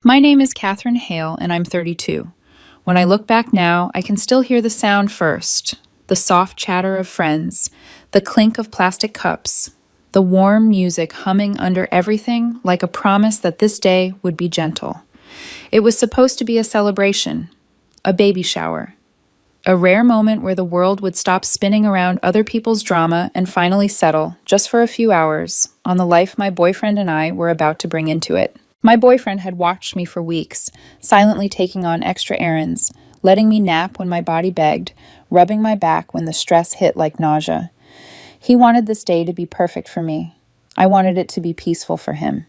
My name is Catherine Hale, and I'm 32. When I look back now, I can still hear the sound first, the soft chatter of friends, the clink of plastic cups, the warm music humming under everything like a promise that this day would be gentle. It was supposed to be a celebration, a baby shower, a rare moment where the world would stop spinning around other people's drama and finally settle, just for a few hours, on the life my boyfriend and I were about to bring into it. My boyfriend had watched me for weeks, silently taking on extra errands, letting me nap when my body begged, rubbing my back when the stress hit like nausea. He wanted this day to be perfect for me. I wanted it to be peaceful for him.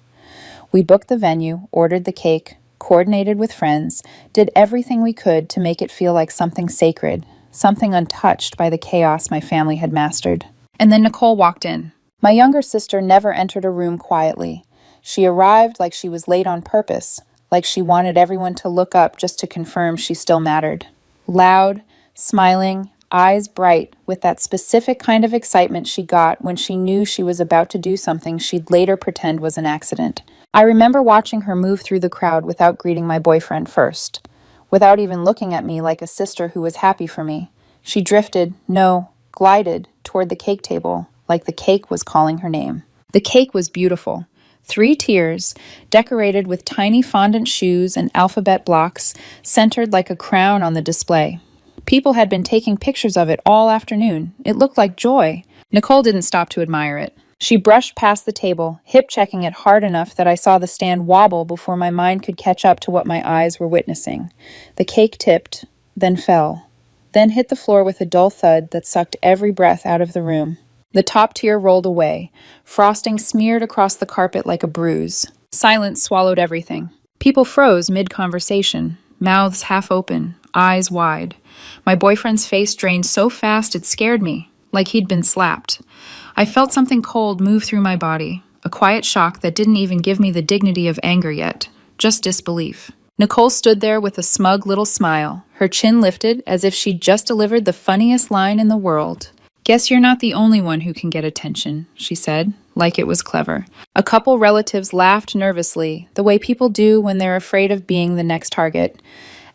We booked the venue, ordered the cake, coordinated with friends, did everything we could to make it feel like something sacred, something untouched by the chaos my family had mastered. And then Nicole walked in. My younger sister never entered a room quietly. She arrived like she was late on purpose, like she wanted everyone to look up just to confirm she still mattered. Loud, smiling, eyes bright, with that specific kind of excitement she got when she knew she was about to do something she'd later pretend was an accident. I remember watching her move through the crowd without greeting my boyfriend first, without even looking at me like a sister who was happy for me. She drifted, no, glided, toward the cake table, like the cake was calling her name. The cake was beautiful. 3 tiers, decorated with tiny fondant shoes and alphabet blocks, centered like a crown on the display. People had been taking pictures of it all afternoon. It looked like joy. Nicole didn't stop to admire it. She brushed past the table, hip-checking it hard enough that I saw the stand wobble before my mind could catch up to what my eyes were witnessing. The cake tipped, then fell, then hit the floor with a dull thud that sucked every breath out of the room. The top tier rolled away, frosting smeared across the carpet like a bruise. Silence swallowed everything. People froze mid-conversation, mouths half open, eyes wide. My boyfriend's face drained so fast it scared me, like he'd been slapped. I felt something cold move through my body, a quiet shock that didn't even give me the dignity of anger yet, just disbelief. Nicole stood there with a smug little smile, her chin lifted as if she'd just delivered the funniest line in the world. "Guess you're not the only one who can get attention," she said, like it was clever. A couple relatives laughed nervously, the way people do when they're afraid of being the next target.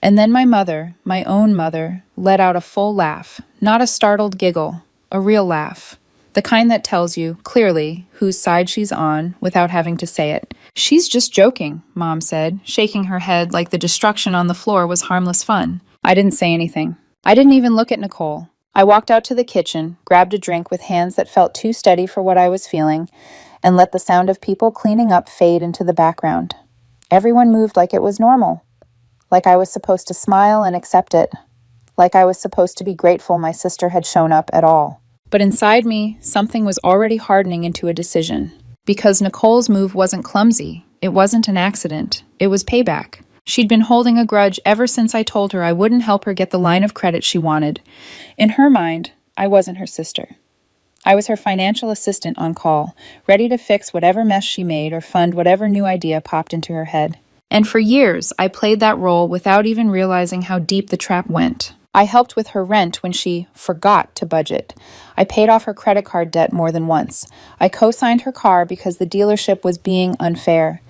And then my mother, my own mother, let out a full laugh, not a startled giggle, a real laugh. The kind that tells you, clearly, whose side she's on without having to say it. "She's just joking," Mom said, shaking her head like the destruction on the floor was harmless fun. I didn't say anything. I didn't even look at Nicole. I walked out to the kitchen, grabbed a drink with hands that felt too steady for what I was feeling, and let the sound of people cleaning up fade into the background. Everyone moved like it was normal, like I was supposed to smile and accept it, like I was supposed to be grateful my sister had shown up at all. But inside me, something was already hardening into a decision. Because Nicole's move wasn't clumsy, it wasn't an accident, it was payback. She'd been holding a grudge ever since I told her I wouldn't help her get the line of credit she wanted. In her mind, I wasn't her sister. I was her financial assistant on call, ready to fix whatever mess she made or fund whatever new idea popped into her head. And for years, I played that role without even realizing how deep the trap went. I helped with her rent when she forgot to budget. I paid off her credit card debt more than once. I co-signed her car because the dealership was being unfair.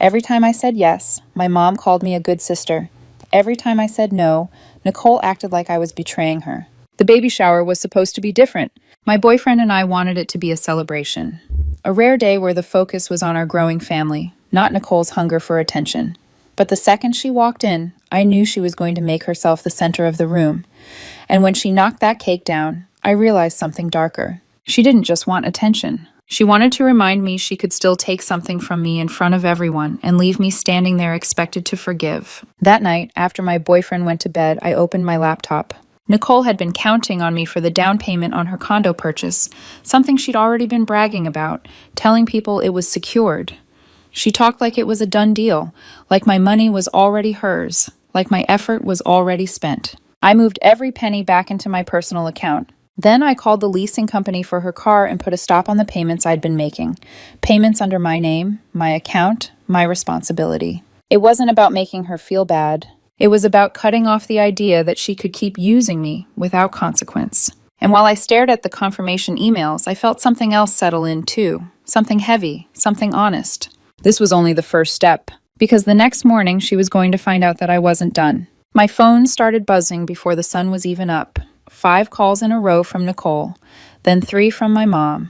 Every time I said yes, my mom called me a good sister. Every time I said no, Nicole acted like I was betraying her. The baby shower was supposed to be different. My boyfriend and I wanted it to be a celebration. A rare day where the focus was on our growing family, not Nicole's hunger for attention. But the second she walked in, I knew she was going to make herself the center of the room. And when she knocked that cake down, I realized something darker. She didn't just want attention. She wanted to remind me she could still take something from me in front of everyone and leave me standing there expected to forgive. That night, after my boyfriend went to bed, I opened my laptop. Nicole had been counting on me for the down payment on her condo purchase, something she'd already been bragging about, telling people it was secured. She talked like it was a done deal, like my money was already hers, like my effort was already spent. I moved every penny back into my personal account. Then I called the leasing company for her car and put a stop on the payments I'd been making. Payments under my name, my account, my responsibility. It wasn't about making her feel bad. It was about cutting off the idea that she could keep using me without consequence. And while I stared at the confirmation emails, I felt something else settle in too. Something heavy, something honest. This was only the first step. because the next morning she was going to find out that I wasn't done. My phone started buzzing before the sun was even up. 5 calls in a row from Nicole, then 3 from my mom.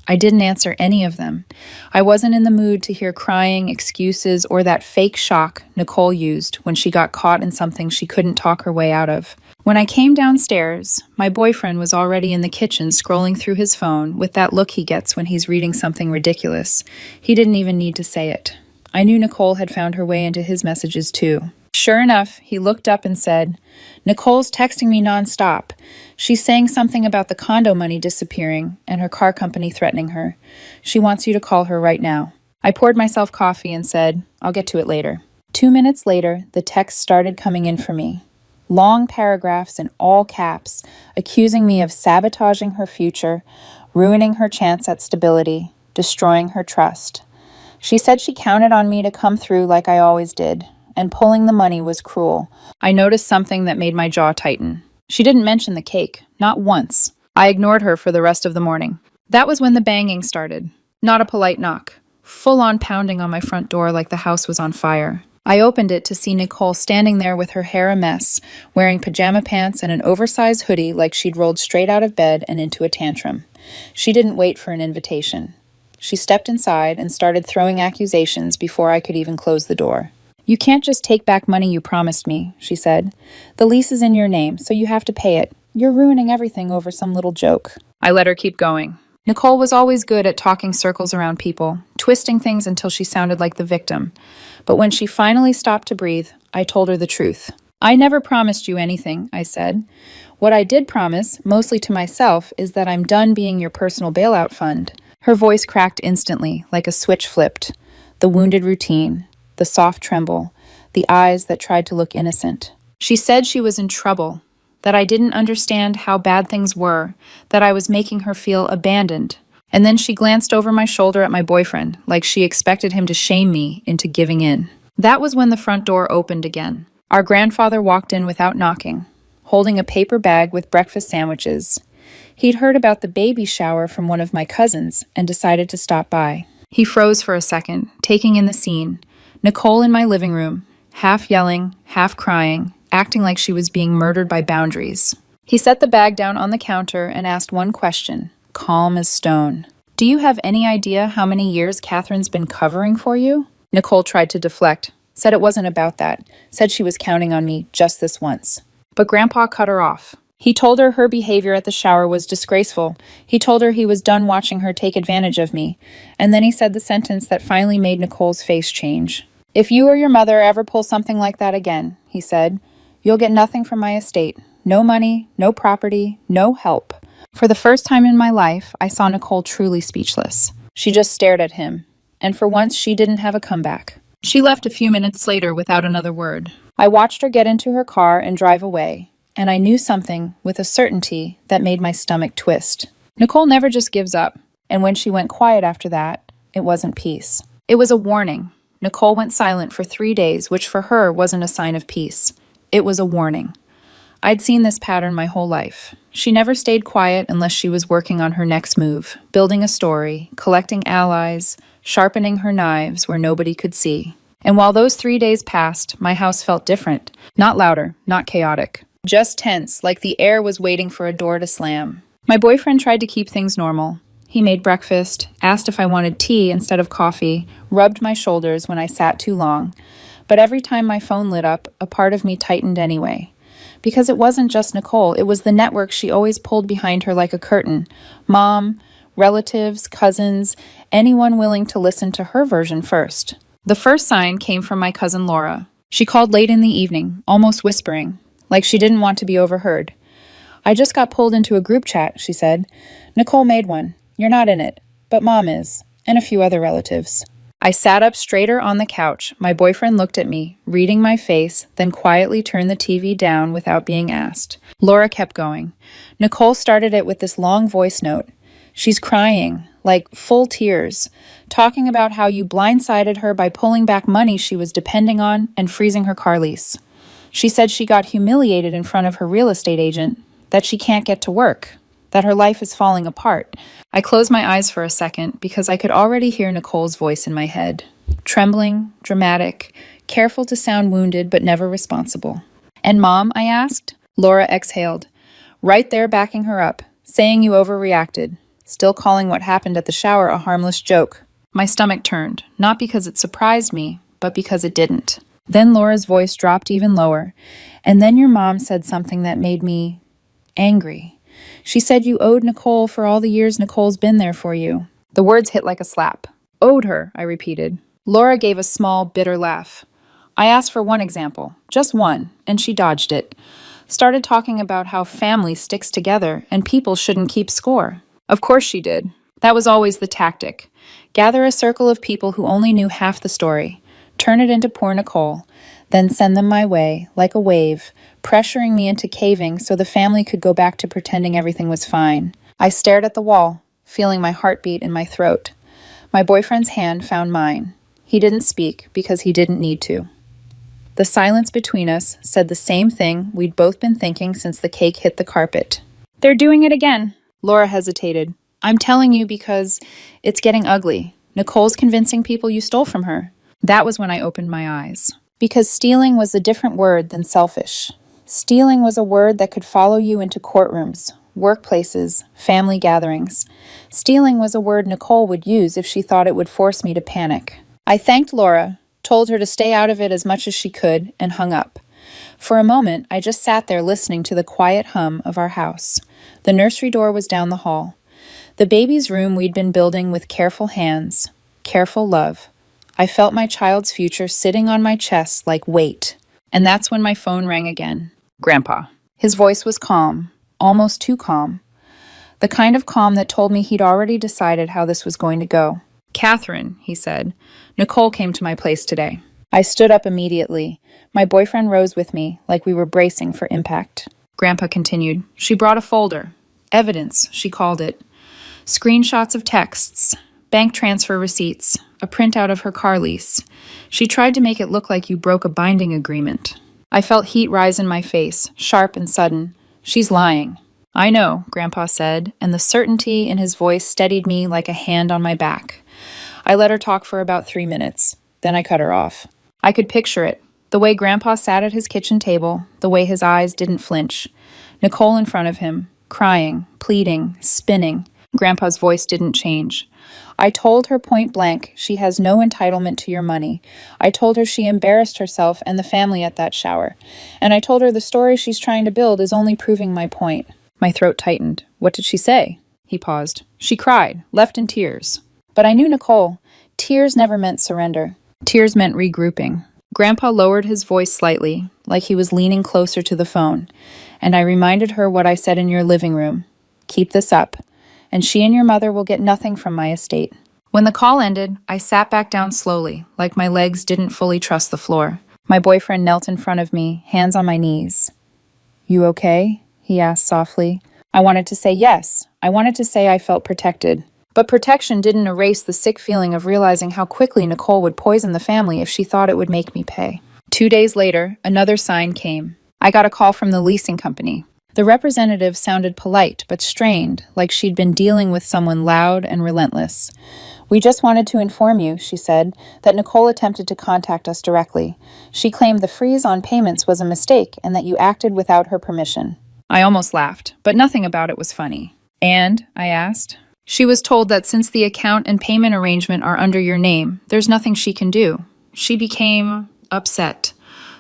I didn't answer any of them. I wasn't in the mood to hear crying, excuses, or that fake shock Nicole used when she got caught in something she couldn't talk her way out of. When I came downstairs, my boyfriend was already in the kitchen scrolling through his phone with that look he gets when he's reading something ridiculous. He didn't even need to say it. I knew Nicole had found her way into his messages too. Sure enough, he looked up and said, "Nicole's texting me nonstop. She's saying something about the condo money disappearing and her car company threatening her. She wants you to call her right now." I poured myself coffee and said, "I'll get to it later." 2 minutes later, the texts started coming in for me. Long paragraphs in all caps, accusing me of sabotaging her future, ruining her chance at stability, destroying her trust. She said she counted on me to come through like I always did, and pulling the money was cruel. I noticed something that made my jaw tighten. She didn't mention the cake, not once. I ignored her for the rest of the morning. That was when the banging started. Not a polite knock. Full-on pounding on my front door like the house was on fire. I opened it to see Nicole standing there with her hair a mess, wearing pajama pants and an oversized hoodie like she'd rolled straight out of bed and into a tantrum. She didn't wait for an invitation. She stepped inside and started throwing accusations before I could even close the door. "You can't just take back money you promised me," she said. "The lease is in your name, so you have to pay it. You're ruining everything over some little joke." I let her keep going. Nicole was always good at talking circles around people, twisting things until she sounded like the victim. But when she finally stopped to breathe, I told her the truth. "I never promised you anything," I said. "What I did promise, mostly to myself, is that I'm done being your personal bailout fund." Her voice cracked instantly, like a switch flipped. The wounded routine, the soft tremble, the eyes that tried to look innocent. She said she was in trouble, that I didn't understand how bad things were, that I was making her feel abandoned. And then she glanced over my shoulder at my boyfriend, like she expected him to shame me into giving in. That was when the front door opened again. Our grandfather walked in without knocking, holding a paper bag with breakfast sandwiches. He'd heard about the baby shower from one of my cousins and decided to stop by. He froze for a second, taking in the scene. Nicole in my living room, half yelling, half crying, acting like she was being murdered by boundaries. He set the bag down on the counter and asked one question, calm as stone. "Do you have any idea how many years Catherine's been covering for you?" Nicole tried to deflect, said it wasn't about that, said she was counting on me just this once. But Grandpa cut her off. He told her behavior at the shower was disgraceful. He told her he was done watching her take advantage of me. And then he said the sentence that finally made Nicole's face change. "If you or your mother ever pull something like that again," he said, "you'll get nothing from my estate. No money, no property, no help." For the first time in my life, I saw Nicole truly speechless. She just stared at him. And for once, she didn't have a comeback. She left a few minutes later without another word. I watched her get into her car and drive away. And I knew something with a certainty that made my stomach twist. Nicole never just gives up, and when she went quiet after that, it wasn't peace. It was a warning. Nicole went silent for 3 days, which for her wasn't a sign of peace. It was a warning. I'd seen this pattern my whole life. She never stayed quiet unless she was working on her next move, building a story, collecting allies, sharpening her knives where nobody could see. And while those 3 days passed, my house felt different. Not louder, not chaotic. Just tense, like the air was waiting for a door to slam. My boyfriend tried to keep things normal. He made breakfast, asked if I wanted tea instead of coffee, rubbed my shoulders when I sat too long. But every time my phone lit up, a part of me tightened anyway. Because it wasn't just Nicole, it was the network she always pulled behind her like a curtain. Mom, relatives, cousins, anyone willing to listen to her version first. The first sign came from my cousin Laura. She called late in the evening, almost whispering, like she didn't want to be overheard. "I just got pulled into a group chat," she said. "Nicole made one. You're not in it, but Mom is, and a few other relatives." I sat up straighter on the couch. My boyfriend looked at me, reading my face, then quietly turned the TV down without being asked. Laura kept going. Nicole started it with this long voice note. She's crying, like full tears, talking about how you blindsided her by pulling back money she was depending on and freezing her car lease. She said she got humiliated in front of her real estate agent, that she can't get to work, that her life is falling apart. I closed my eyes for a second because I could already hear Nicole's voice in my head. trembling, dramatic, careful to sound wounded but never responsible. And Mom, I asked? Laura exhaled, right there backing her up, saying you overreacted, still calling what happened at the shower a harmless joke. My stomach turned, not because it surprised me, but because it didn't. Then Laura's voice dropped even lower, and then your mom said something that made me angry. She said you owed Nicole for all the years Nicole's been there for you. The words hit like a slap. Owed her, I repeated. Laura gave a small, bitter laugh. I asked for one example, just one, and she dodged it. Started talking about how family sticks together and people shouldn't keep score. Of course she did. That was always the tactic. Gather a circle of people who only knew half the story, turn it into poor Nicole, then send them my way, like a wave, pressuring me into caving so the family could go back to pretending everything was fine. I stared at the wall, feeling my heartbeat in my throat. My boyfriend's hand found mine. He didn't speak because he didn't need to. The silence between us said the same thing we'd both been thinking since the cake hit the carpet. They're doing it again. Laura hesitated. I'm telling you because it's getting ugly. Nicole's convincing people you stole from her. That was when I opened my eyes. Because stealing was a different word than selfish. Stealing was a word that could follow you into courtrooms, workplaces, family gatherings. Stealing was a word Nicole would use if she thought it would force me to panic. I thanked Laura, told her to stay out of it as much as she could, and hung up. For a moment, I just sat there listening to the quiet hum of our house. The nursery door was down the hall. The baby's room we'd been building with careful hands, careful love. I felt my child's future sitting on my chest like weight. And that's when my phone rang again. Grandpa. His voice was calm, almost too calm. The kind of calm that told me he'd already decided how this was going to go. Catherine, he said, Nicole came to my place today. I stood up immediately. My boyfriend rose with me, like we were bracing for impact. Grandpa continued. She brought a folder. Evidence, she called it. Screenshots of texts, bank transfer receipts, a printout of her car lease. She tried to make it look like you broke a binding agreement. I felt heat rise in my face, sharp and sudden. She's lying. I know, Grandpa said, and the certainty in his voice steadied me like a hand on my back. I let her talk for about 3 minutes. Then I cut her off. I could picture it. The way Grandpa sat at his kitchen table, the way his eyes didn't flinch. Nicole in front of him, crying, pleading, spinning. Grandpa's voice didn't change. I told her point blank she has no entitlement to your money. I told her she embarrassed herself and the family at that shower. And I told her the story she's trying to build is only proving my point. My throat tightened. What did she say? He paused. She cried, left in tears. But I knew Nicole. Tears never meant surrender. Tears meant regrouping. Grandpa lowered his voice slightly, like he was leaning closer to the phone, and I reminded her what I said in your living room. Keep this up, and she and your mother will get nothing from my estate. When the call ended, I sat back down slowly, like my legs didn't fully trust the floor. My boyfriend knelt in front of me, hands on my knees. You okay? He asked softly. I wanted to say yes. I wanted to say I felt protected. But protection didn't erase the sick feeling of realizing how quickly Nicole would poison the family if she thought it would make me pay. 2 days later, another sign came. I got a call from the leasing company. The representative sounded polite but strained, like she'd been dealing with someone loud and relentless. We just wanted to inform you, she said, that Nicole attempted to contact us directly. She claimed the freeze on payments was a mistake and that you acted without her permission. I almost laughed, but nothing about it was funny. And? I asked. She was told that since the account and payment arrangement are under your name, there's nothing she can do. She became upset,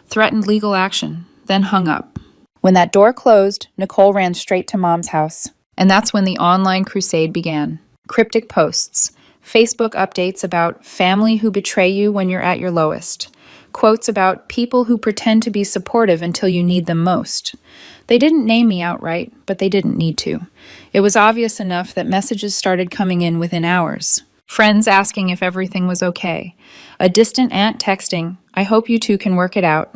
threatened legal action, then hung up. When that door closed, Nicole ran straight to Mom's house. And that's when the online crusade began. Cryptic posts, Facebook updates about family who betray you when you're at your lowest, quotes about people who pretend to be supportive until you need them most. They didn't name me outright, but they didn't need to. It was obvious enough that messages started coming in within hours. Friends asking if everything was okay. A distant aunt texting, I hope you two can work it out.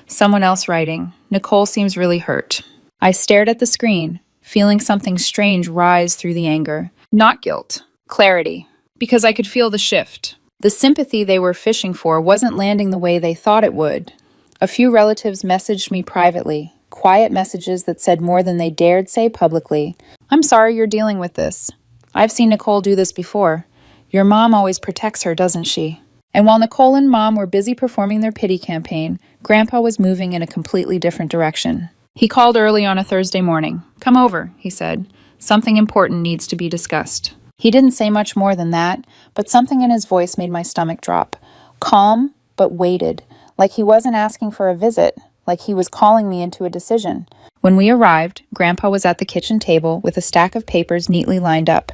Someone else writing, Nicole seems really hurt. I stared at the screen, feeling something strange rise through the anger. Not guilt, clarity, because I could feel the shift. The sympathy they were fishing for wasn't landing the way they thought it would. A few relatives messaged me privately, quiet messages that said more than they dared say publicly. I'm sorry you're dealing with this. I've seen Nicole do this before. Your mom always protects her, doesn't she? And while Nicole and Mom were busy performing their pity campaign, Grandpa was moving in a completely different direction. He called early on a Thursday morning. "Come over," he said. "Something important needs to be discussed." He didn't say much more than that, but something in his voice made my stomach drop. Calm, but weighted, like he wasn't asking for a visit, like he was calling me into a decision. When we arrived, Grandpa was at the kitchen table with a stack of papers neatly lined up.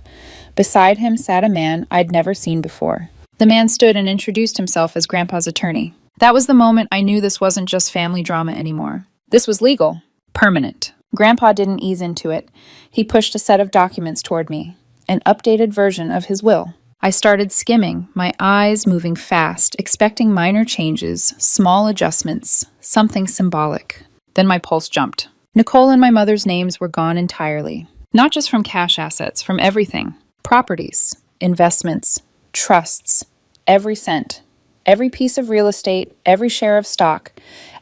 Beside him sat a man I'd never seen before. The man stood and introduced himself as Grandpa's attorney. That was the moment I knew this wasn't just family drama anymore. This was legal. Permanent. Grandpa didn't ease into it. He pushed a set of documents toward me. An updated version of his will. I started skimming, my eyes moving fast, expecting minor changes, small adjustments, something symbolic. Then my pulse jumped. Nicole and my mother's names were gone entirely. Not just from cash assets, from everything. Properties, investments, trusts, every cent, every piece of real estate, every share of stock,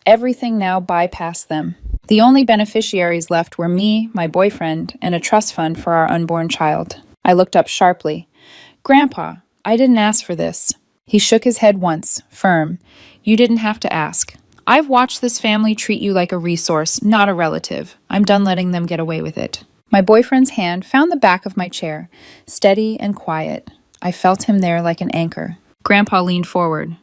everything now bypassed them. The only beneficiaries left were me, my boyfriend, and a trust fund for our unborn child. I looked up sharply. "Grandpa, I didn't ask for this." He shook his head once, firm. "You didn't have to ask. I've watched this family treat you like a resource, not a relative. I'm done letting them get away with it." My boyfriend's hand found the back of my chair, steady and quiet. I felt him there like an anchor. Grandpa leaned forward.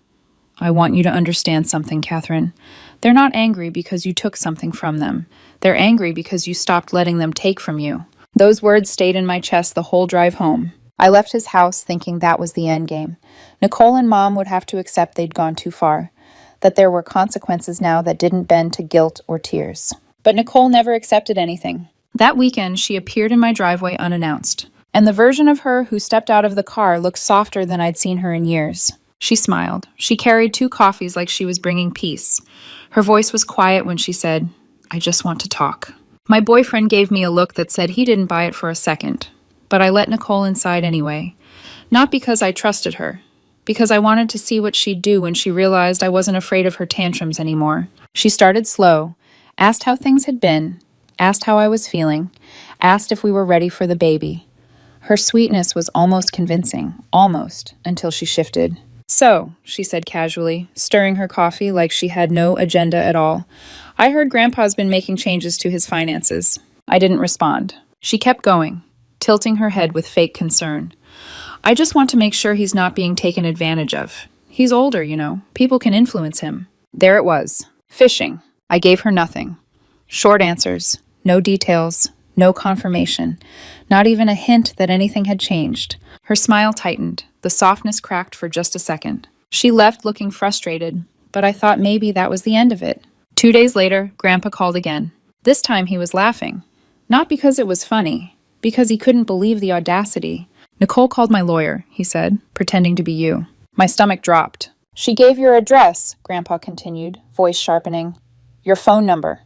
"I want you to understand something, Catherine. They're not angry because you took something from them. They're angry because you stopped letting them take from you." Those words stayed in my chest the whole drive home. I left his house thinking that was the end game. Nicole and Mom would have to accept they'd gone too far, that there were consequences now that didn't bend to guilt or tears. But Nicole never accepted anything. That weekend, she appeared in my driveway unannounced, and the version of her who stepped out of the car looked softer than I'd seen her in years. She smiled. She carried 2 coffees like she was bringing peace. Her voice was quiet when she said, "I just want to talk." My boyfriend gave me a look that said he didn't buy it for a second. But I let Nicole inside anyway. Not because I trusted her. Because I wanted to see what she'd do when she realized I wasn't afraid of her tantrums anymore. She started slow, asked how things had been, asked how I was feeling, asked if we were ready for the baby. Her sweetness was almost convincing, almost, until she shifted. "So," she said casually, stirring her coffee like she had no agenda at all, "I heard Grandpa's been making changes to his finances." I didn't respond. She kept going, tilting her head with fake concern. "I just want to make sure he's not being taken advantage of. He's older, you know. People can influence him." There it was. Fishing. I gave her nothing. Short answers. No details. No confirmation. Not even a hint that anything had changed. Her smile tightened. The softness cracked for just a second. She left looking frustrated, but I thought maybe that was the end of it. 2 days later, Grandpa called again. This time he was laughing. Not because it was funny, because he couldn't believe the audacity. "Nicole called my lawyer," he said, pretending to be you. My stomach dropped. "She gave your address," Grandpa continued, voice sharpening. "Your phone number.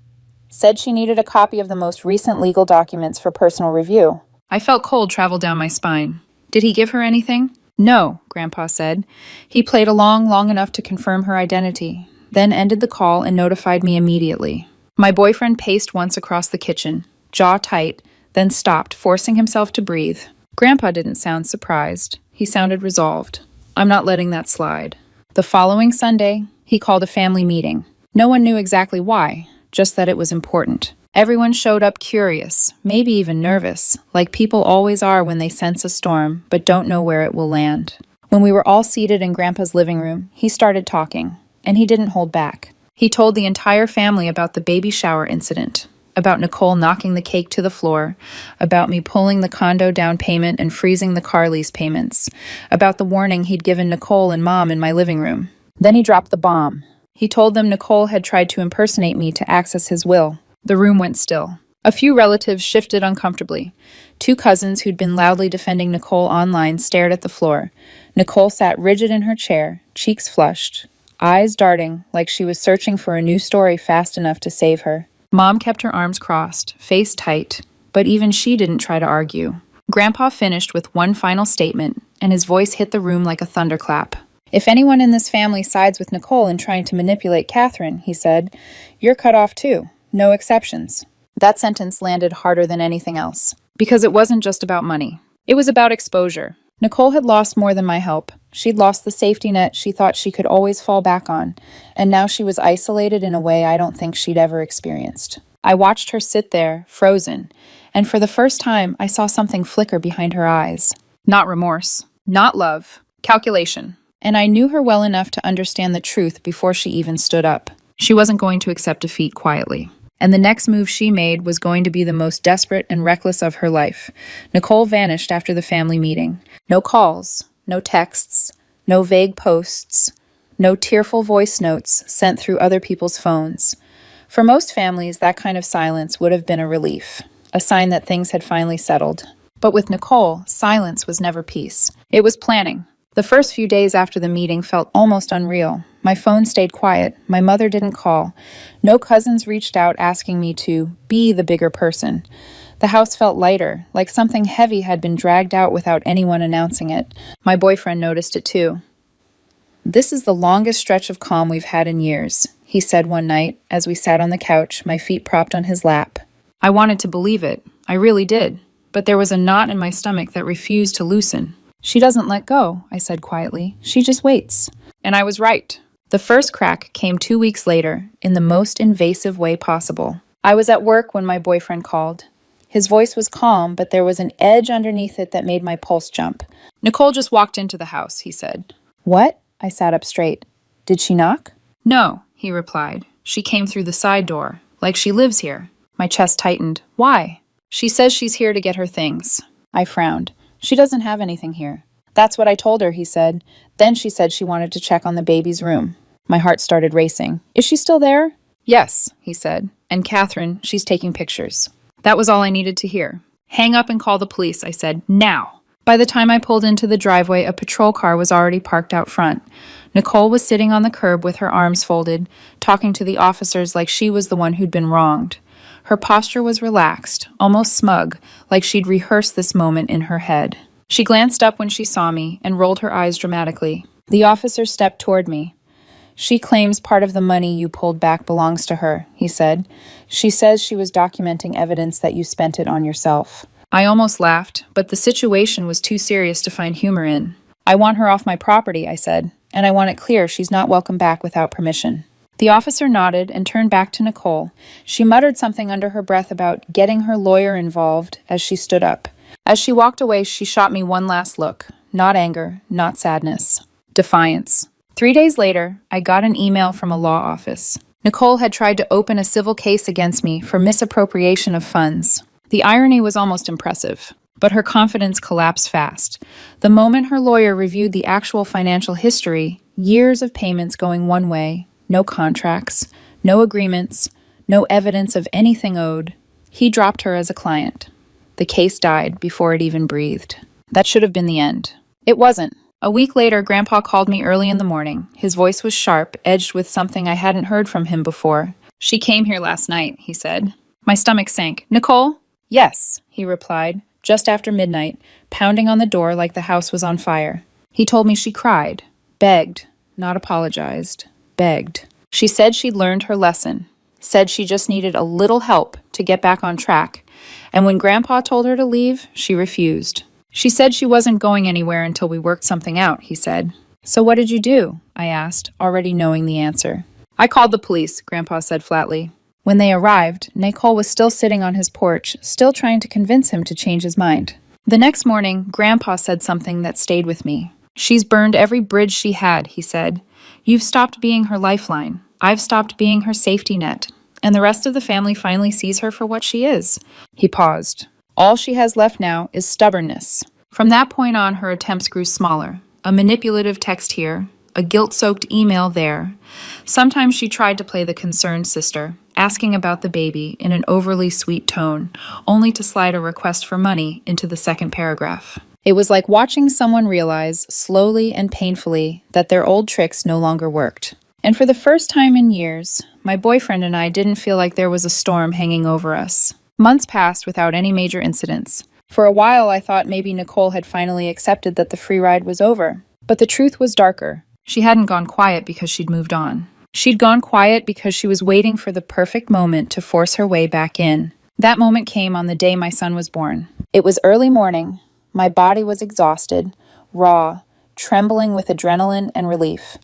Said she needed a copy of the most recent legal documents for personal review." I felt cold travel down my spine. Did he give her anything? "No," Grandpa said. He played along long enough to confirm her identity, then ended the call and notified me immediately. My boyfriend paced once across the kitchen, jaw tight, then stopped, forcing himself to breathe. Grandpa didn't sound surprised. He sounded resolved. I'm not letting that slide. The following Sunday, he called a family meeting. No one knew exactly why, just that it was important. Everyone showed up curious, maybe even nervous, like people always are when they sense a storm, but don't know where it will land. When we were all seated in Grandpa's living room, he started talking, and he didn't hold back. He told the entire family about the baby shower incident, about Nicole knocking the cake to the floor, about me pulling the condo down payment and freezing the car lease payments, about the warning he'd given Nicole and Mom in my living room. Then he dropped the bomb. He told them Nicole had tried to impersonate me to access his will. The room went still. A few relatives shifted uncomfortably. 2 cousins who'd been loudly defending Nicole online stared at the floor. Nicole sat rigid in her chair, cheeks flushed, eyes darting like she was searching for a new story fast enough to save her. Mom kept her arms crossed, face tight, but even she didn't try to argue. Grandpa finished with one final statement, and his voice hit the room like a thunderclap. "If anyone in this family sides with Nicole in trying to manipulate Catherine," he said, "you're cut off too. No exceptions." That sentence landed harder than anything else, because it wasn't just about money. It was about exposure, Nicole had lost more than my help. She'd lost the safety net she thought she could always fall back on, and now she was isolated in a way I don't think she'd ever experienced. I watched her sit there, frozen, and for the first time, I saw something flicker behind her eyes. Not remorse, not love, calculation. And I knew her well enough to understand the truth before she even stood up. She wasn't going to accept defeat quietly. And the next move she made was going to be the most desperate and reckless of her life. Nicole vanished after the family meeting. No calls, no texts, no vague posts, no tearful voice notes sent through other people's phones. For most families, that kind of silence would have been a relief, a sign that things had finally settled. But with Nicole, silence was never peace. It was planning. The first few days after the meeting felt almost unreal. My phone stayed quiet. My mother didn't call. No cousins reached out asking me to be the bigger person. The house felt lighter, like something heavy had been dragged out without anyone announcing it. My boyfriend noticed it too. "This is the longest stretch of calm we've had in years," he said one night as we sat on the couch, my feet propped on his lap. I wanted to believe it. I really did. But there was a knot in my stomach that refused to loosen. "She doesn't let go," I said quietly. "She just waits." And I was right. The first crack came 2 weeks later, in the most invasive way possible. I was at work when my boyfriend called. His voice was calm, but there was an edge underneath it that made my pulse jump. "Nicole just walked into the house," he said. "What?" I sat up straight. "Did she knock?" "No," he replied. "She came through the side door, like she lives here." My chest tightened. "Why?" "She says she's here to get her things." I frowned. "She doesn't have anything here." "That's what I told her," he said. Then she said she wanted to check on the baby's room. My heart started racing. "Is she still there?" "Yes," he said. "And Catherine, she's taking pictures." That was all I needed to hear. "Hang up and call the police," I said. "Now!" By the time I pulled into the driveway, a patrol car was already parked out front. Nicole was sitting on the curb with her arms folded, talking to the officers like she was the one who'd been wronged. Her posture was relaxed, almost smug, like she'd rehearsed this moment in her head. She glanced up when she saw me and rolled her eyes dramatically. The officer stepped toward me. "She claims part of the money you pulled back belongs to her," he said. "She says she was documenting evidence that you spent it on yourself." I almost laughed, but the situation was too serious to find humor in. "I want her off my property," I said, "and I want it clear she's not welcome back without permission." The officer nodded and turned back to Nicole. She muttered something under her breath about getting her lawyer involved as she stood up. As she walked away, she shot me one last look. Not anger, not sadness. Defiance. 3 days later, I got an email from a law office. Nicole had tried to open a civil case against me for misappropriation of funds. The irony was almost impressive, but her confidence collapsed fast. The moment her lawyer reviewed the actual financial history, years of payments going one way, no contracts, no agreements, no evidence of anything owed, he dropped her as a client. The case died before it even breathed. That should have been the end. It wasn't. A week later, Grandpa called me early in the morning. His voice was sharp, edged with something I hadn't heard from him before. "She came here last night," he said. My stomach sank. "Nicole?" "Yes," he replied, just after midnight, pounding on the door like the house was on fire. He told me she cried, begged, not apologized, begged. She said she'd learned her lesson, said she just needed a little help to get back on track, and when Grandpa told her to leave, she refused. She said she wasn't going anywhere until we worked something out, he said. "So what did you do?" I asked, already knowing the answer. "I called the police," Grandpa said flatly. When they arrived, Nicole was still sitting on his porch, still trying to convince him to change his mind. The next morning, Grandpa said something that stayed with me. "She's burned every bridge she had," he said. "You've stopped being her lifeline. I've stopped being her safety net. And the rest of the family finally sees her for what she is." He paused. "All she has left now is stubbornness." From that point on, her attempts grew smaller. A manipulative text here, a guilt-soaked email there. Sometimes she tried to play the concerned sister, asking about the baby in an overly sweet tone, only to slide a request for money into the second paragraph. It was like watching someone realize, slowly and painfully, that their old tricks no longer worked. And for the first time in years, my boyfriend and I didn't feel like there was a storm hanging over us. Months passed without any major incidents. For a while, I thought maybe Nicole had finally accepted that the free ride was over. But the truth was darker. She hadn't gone quiet because she'd moved on. She'd gone quiet because she was waiting for the perfect moment to force her way back in. That moment came on the day my son was born. It was early morning. My body was exhausted. raw, trembling with adrenaline and relief.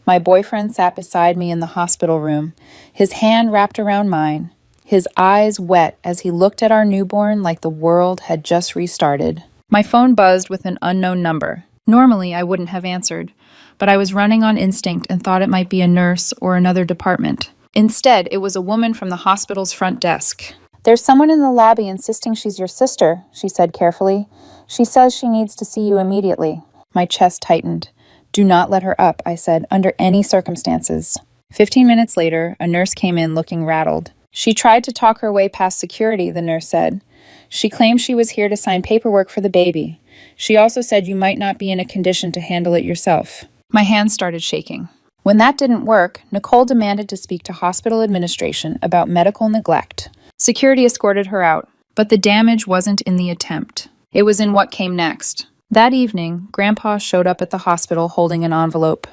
My boyfriend sat beside me in the hospital room, his hand wrapped around mine, his eyes wet as he looked at our newborn like the world had just restarted. My phone buzzed with an unknown number. Normally, I wouldn't have answered, but I was running on instinct and thought it might be a nurse or another department. Instead, it was a woman from the hospital's front desk. "There's someone in the lobby insisting she's your sister," she said carefully. "She says she needs to see you immediately." My chest tightened. "Do not let her up," I said, "under any circumstances." 15 minutes later, a nurse came in looking rattled. "She tried to talk her way past security," the nurse said. "She claimed she was here to sign paperwork for the baby. She also said you might not be in a condition to handle it yourself." My hands started shaking. When that didn't work, Nicole demanded to speak to hospital administration about medical neglect. Security escorted her out, but the damage wasn't in the attempt. It was in what came next. That evening, Grandpa showed up at the hospital holding an envelope.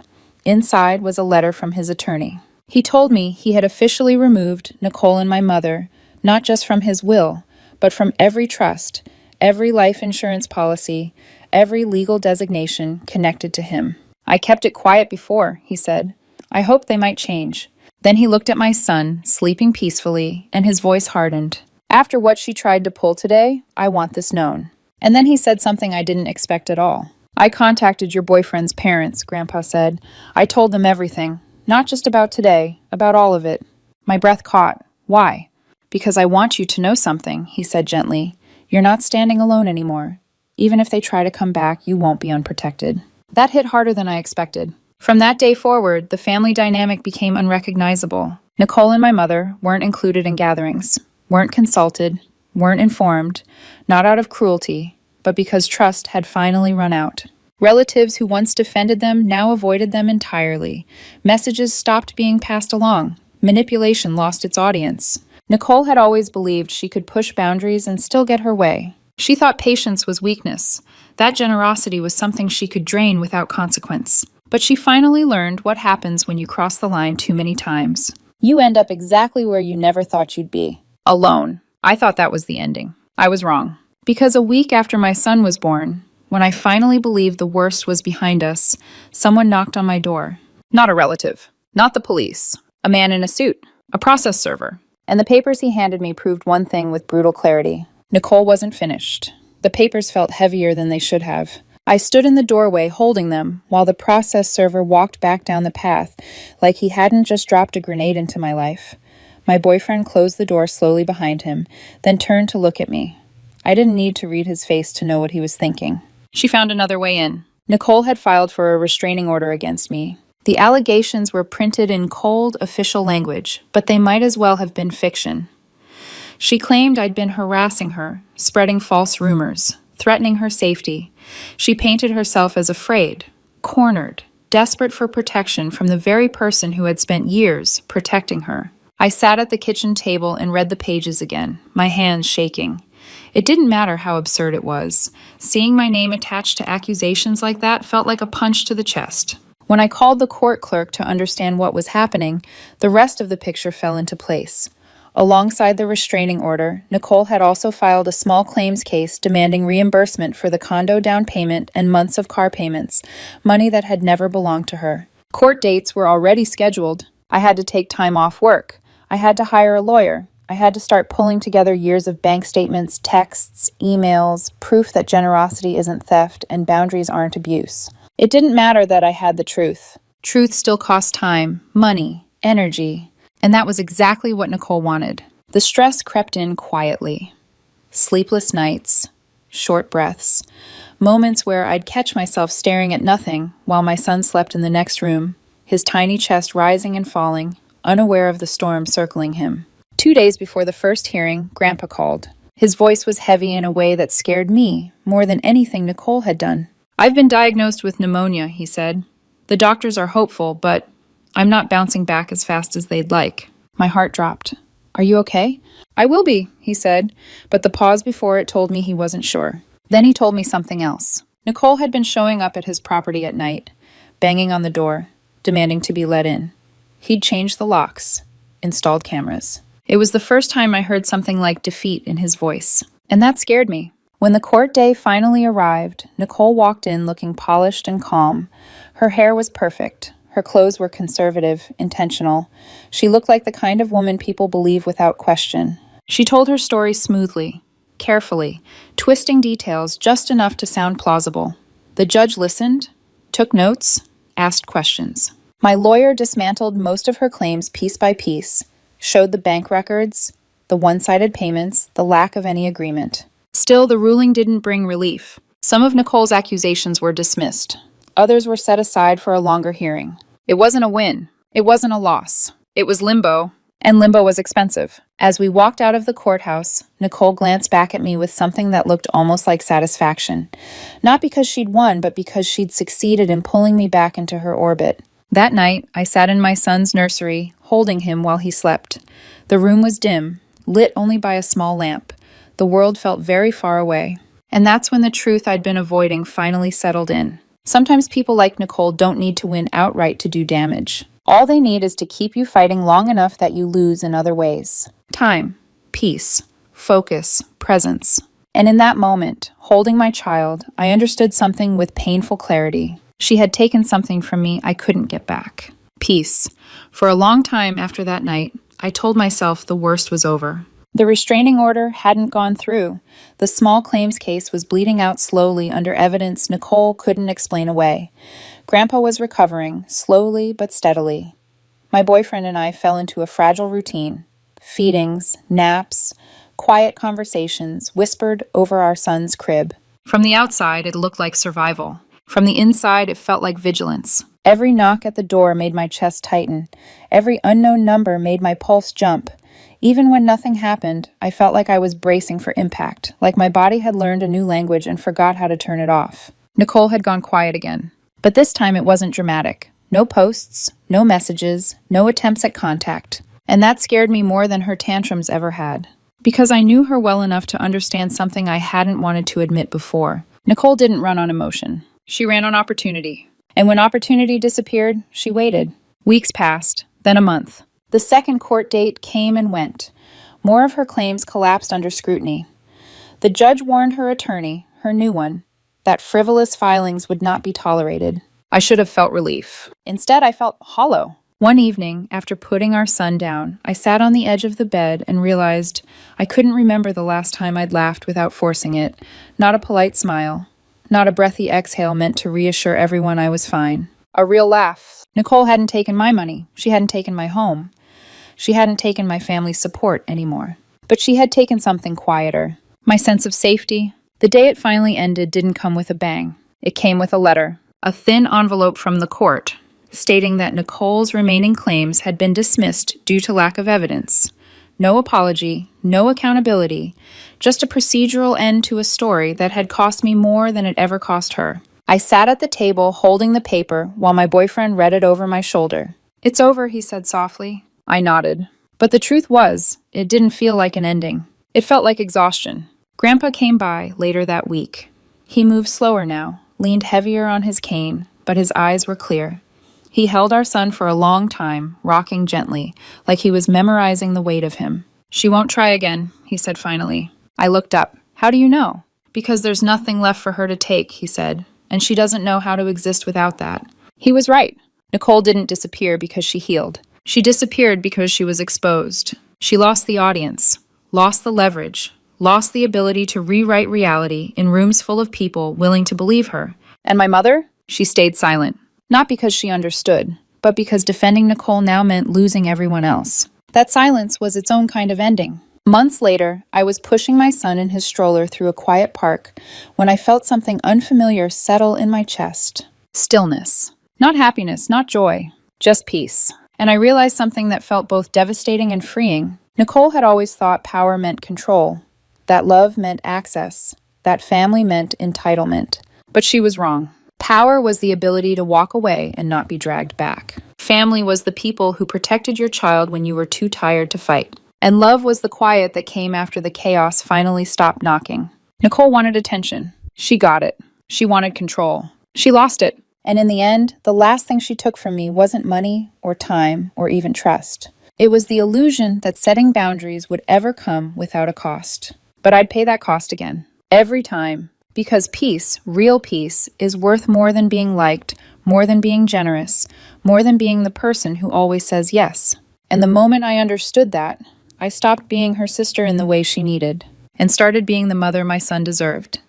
Inside was a letter from his attorney. He told me he had officially removed Nicole and my mother, not just from his will, but from every trust, every life insurance policy, every legal designation connected to him. "I kept it quiet before," he said. "I hoped they might change." Then he looked at my son, sleeping peacefully, and his voice hardened. "After what she tried to pull today, I want this known." And then he said something I didn't expect at all. "I contacted your boyfriend's parents," Grandpa said. "I told them everything. Not just about today, about all of it." My breath caught. "Why?" "Because I want you to know something," he said gently. "You're not standing alone anymore. Even if they try to come back, you won't be unprotected." That hit harder than I expected. From that day forward, the family dynamic became unrecognizable. Nicole and my mother weren't included in gatherings, weren't consulted, weren't informed, not out of cruelty, but because trust had finally run out. Relatives who once defended them now avoided them entirely. Messages stopped being passed along. Manipulation lost its audience. Nicole had always believed she could push boundaries and still get her way. She thought patience was weakness. That generosity was something she could drain without consequence. But she finally learned what happens when you cross the line too many times. You end up exactly where you never thought you'd be. Alone. I thought that was the ending. I was wrong. Because a week after my son was born, when I finally believed the worst was behind us, someone knocked on my door. Not a relative. Not the police. A man in a suit. A process server. And the papers he handed me proved one thing with brutal clarity. Nicole wasn't finished. The papers felt heavier than they should have. I stood in the doorway holding them while the process server walked back down the path like he hadn't just dropped a grenade into my life. My boyfriend closed the door slowly behind him, then turned to look at me. I didn't need to read his face to know what he was thinking. She found another way in. Nicole had filed for a restraining order against me. The allegations were printed in cold, official language, but they might as well have been fiction. She claimed I'd been harassing her, spreading false rumors, threatening her safety. She painted herself as afraid, cornered, desperate for protection from the very person who had spent years protecting her. I sat at the kitchen table and read the pages again, my hands shaking. It didn't matter how absurd it was. Seeing my name attached to accusations like that felt like a punch to the chest. When I called the court clerk to understand what was happening, the rest of the picture fell into place. Alongside the restraining order, Nicole had also filed a small claims case demanding reimbursement for the condo down payment and months of car payments, money that had never belonged to her. Court dates were already scheduled. I had to take time off work. I had to hire a lawyer. I had to start pulling together years of bank statements, texts, emails, proof that generosity isn't theft and boundaries aren't abuse. It didn't matter that I had the truth. Truth still cost time, money, energy. And that was exactly what Nicole wanted. The stress crept in quietly. Sleepless nights, short breaths, moments where I'd catch myself staring at nothing while my son slept in the next room, his tiny chest rising and falling, unaware of the storm circling him. 2 days before the first hearing, Grandpa called. His voice was heavy in a way that scared me more than anything Nicole had done. "I've been diagnosed with pneumonia," he said. "The doctors are hopeful, but I'm not bouncing back as fast as they'd like." My heart dropped. "Are you okay?" "I will be," he said, but the pause before it told me he wasn't sure. Then he told me something else. Nicole had been showing up at his property at night, banging on the door, demanding to be let in. He'd changed the locks, installed cameras. It was the first time I heard something like defeat in his voice, and that scared me. When the court day finally arrived, Nicole walked in looking polished and calm. Her hair was perfect. Her clothes were conservative, intentional. She looked like the kind of woman people believe without question. She told her story smoothly, carefully, twisting details just enough to sound plausible. The judge listened, took notes, asked questions. My lawyer dismantled most of her claims piece by piece, showed the bank records, the one-sided payments, the lack of any agreement. Still, the ruling didn't bring relief. Some of Nicole's accusations were dismissed. Others were set aside for a longer hearing. It wasn't a win. It wasn't a loss. It was limbo, and limbo was expensive. As we walked out of the courthouse, Nicole glanced back at me with something that looked almost like satisfaction. Not because she'd won, but because she'd succeeded in pulling me back into her orbit. That night, I sat in my son's nursery, holding him while he slept. The room was dim, lit only by a small lamp. The world felt very far away. And that's when the truth I'd been avoiding finally settled in. Sometimes people like Nicole don't need to win outright to do damage. All they need is to keep you fighting long enough that you lose in other ways. Time, peace, focus, presence. And in that moment, holding my child, I understood something with painful clarity. She had taken something from me I couldn't get back. Peace. For a long time after that night, I told myself the worst was over. The restraining order hadn't gone through. The small claims case was bleeding out slowly under evidence Nicole couldn't explain away. Grandpa was recovering, slowly but steadily. My boyfriend and I fell into a fragile routine. Feedings, naps, quiet conversations whispered over our son's crib. From the outside, it looked like survival. From the inside, it felt like vigilance. Every knock at the door made my chest tighten. Every unknown number made my pulse jump. Even when nothing happened, I felt like I was bracing for impact, like my body had learned a new language and forgot how to turn it off. Nicole had gone quiet again. But this time it wasn't dramatic. No posts, no messages, no attempts at contact. And that scared me more than her tantrums ever had. Because I knew her well enough to understand something I hadn't wanted to admit before. Nicole didn't run on emotion. She ran on opportunity. And when opportunity disappeared, she waited. Weeks passed, then a month. The second court date came and went. More of her claims collapsed under scrutiny. The judge warned her attorney, her new one, that frivolous filings would not be tolerated. I should have felt relief. Instead, I felt hollow. One evening, after putting our son down, I sat on the edge of the bed and realized I couldn't remember the last time I'd laughed without forcing it. Not a polite smile. Not a breathy exhale meant to reassure everyone I was fine. A real laugh. Nicole hadn't taken my money. She hadn't taken my home. She hadn't taken my family's support anymore. But she had taken something quieter. My sense of safety. The day it finally ended didn't come with a bang. It came with a letter. A thin envelope from the court, stating that Nicole's remaining claims had been dismissed due to lack of evidence. No apology, no accountability, just a procedural end to a story that had cost me more than it ever cost her. I sat at the table holding the paper while my boyfriend read it over my shoulder. "It's over," he said softly. I nodded. But the truth was, it didn't feel like an ending. It felt like exhaustion. Grandpa came by later that week. He moved slower now, leaned heavier on his cane, but his eyes were clear. He held our son for a long time, rocking gently, like he was memorizing the weight of him. "She won't try again," he said finally. I looked up. "How do you know?" "Because there's nothing left for her to take," he said, "and she doesn't know how to exist without that." He was right. Nicole didn't disappear because she healed. She disappeared because she was exposed. She lost the audience, lost the leverage, lost the ability to rewrite reality in rooms full of people willing to believe her. And my mother? She stayed silent. Not because she understood, but because defending Nicole now meant losing everyone else. That silence was its own kind of ending. Months later, I was pushing my son in his stroller through a quiet park when I felt something unfamiliar settle in my chest. Stillness. Not happiness, not joy, just peace. And I realized something that felt both devastating and freeing. Nicole had always thought power meant control, that love meant access, that family meant entitlement. But she was wrong. Power was the ability to walk away and not be dragged back. Family was the people who protected your child when you were too tired to fight. And love was the quiet that came after the chaos finally stopped knocking. Nicole wanted attention. She got it. She wanted control. She lost it. And in the end, the last thing she took from me wasn't money or time or even trust. It was the illusion that setting boundaries would ever come without a cost. But I'd pay that cost again. Every time. Because peace, real peace, is worth more than being liked, more than being generous, more than being the person who always says yes. And the moment I understood that, I stopped being her sister in the way she needed, and started being the mother my son deserved.